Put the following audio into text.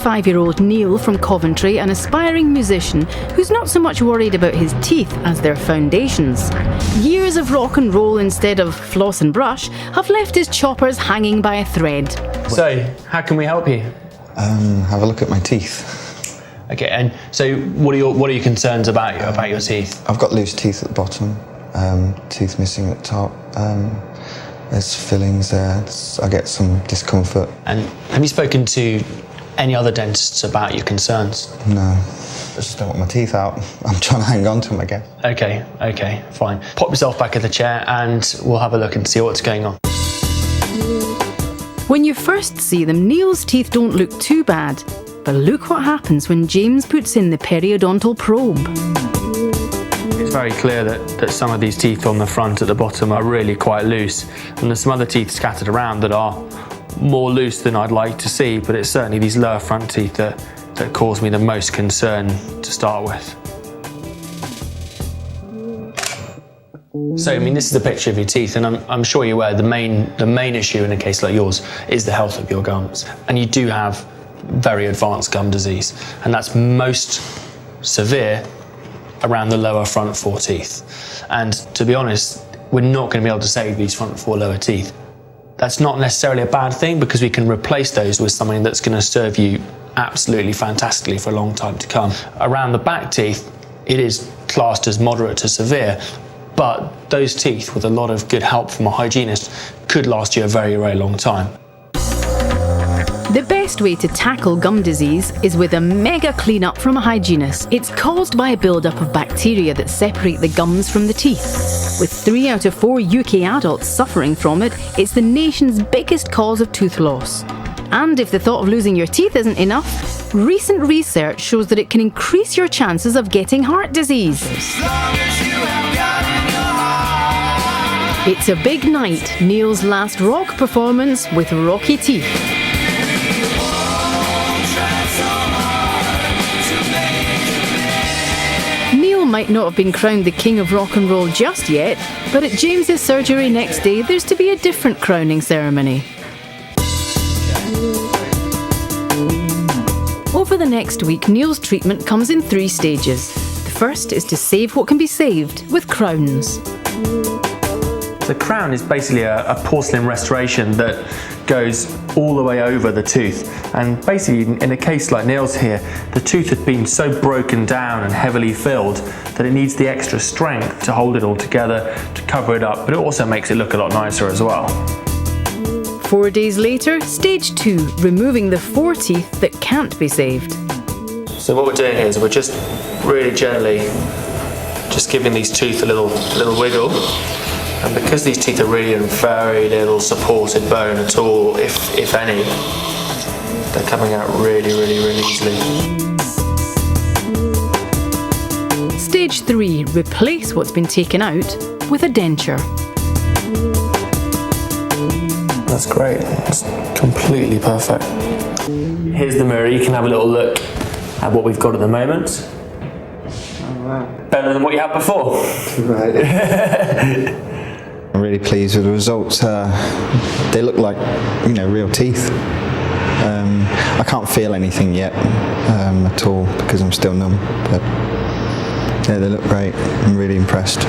25-year-old Neil from Coventry, an aspiring musician who's not so much worried about his teeth as their foundations. Years of rock and roll instead of floss and brush have left his choppers hanging by a thread. So, how can we help you? Have a look at my teeth. Okay, and so what are your concerns about your teeth? I've got loose teeth at the bottom, teeth missing at the top. There's fillings there. I get some discomfort. And have you spoken to any other dentists about your concerns? No, I just don't want my teeth out. I'm trying to hang on to them, I guess. Okay, fine. Pop yourself back in the chair and we'll have a look and see what's going on. When you first see them, Neil's teeth don't look too bad. But look what happens when James puts in the periodontal probe. It's very clear that some of these teeth on the front at the bottom are really quite loose, and there's some other teeth scattered around that are more loose than I'd like to see, but it's certainly these lower front teeth that cause me the most concern to start with. So, I mean, this is a picture of your teeth, and I'm sure you're aware the main issue in a case like yours is the health of your gums, and you do have very advanced gum disease, and that's most severe around the lower front four teeth. And to be honest, we're not going to be able to save these front four lower teeth. That's not necessarily a bad thing, because we can replace those with something that's going to serve you absolutely fantastically for a long time to come. Around the back teeth, it is classed as moderate to severe, but those teeth, with a lot of good help from a hygienist, could last you a very, very long time. The best way to tackle gum disease is with a mega clean-up from a hygienist. It's caused by a build-up of bacteria that separate the gums from the teeth. With 3 out of 4 UK adults suffering from it, it's the nation's biggest cause of tooth loss. And if the thought of losing your teeth isn't enough, recent research shows that it can increase your chances of getting heart disease. It's a big night, Neil's last rock performance with rocky teeth. Neil might not have been crowned the king of rock and roll just yet, but at James's surgery next day, there's to be a different crowning ceremony. Over the next week, Neil's treatment comes in 3 stages. The first is to save what can be saved with crowns. The crown is basically a porcelain restoration that goes all the way over the tooth, and basically in a case like Neil's here, the tooth has been so broken down and heavily filled that it needs the extra strength to hold it all together, to cover it up, but it also makes it look a lot nicer as well. 4 days later, stage 2, removing the 4 teeth that can't be saved. So what we're doing here is we're just really gently just giving these teeth a little wiggle. And because these teeth are really in very little supported bone at all, if any, they're coming out really easily. Stage 3, replace what's been taken out with a denture. That's great, it's completely perfect. Here's the mirror, you can have a little look at what we've got at the moment. Oh, wow. Better than what you had before. Right. I'm really pleased with the results. They look like, real teeth. I can't feel anything yet at all because I'm still numb, but yeah, they look great. I'm really impressed.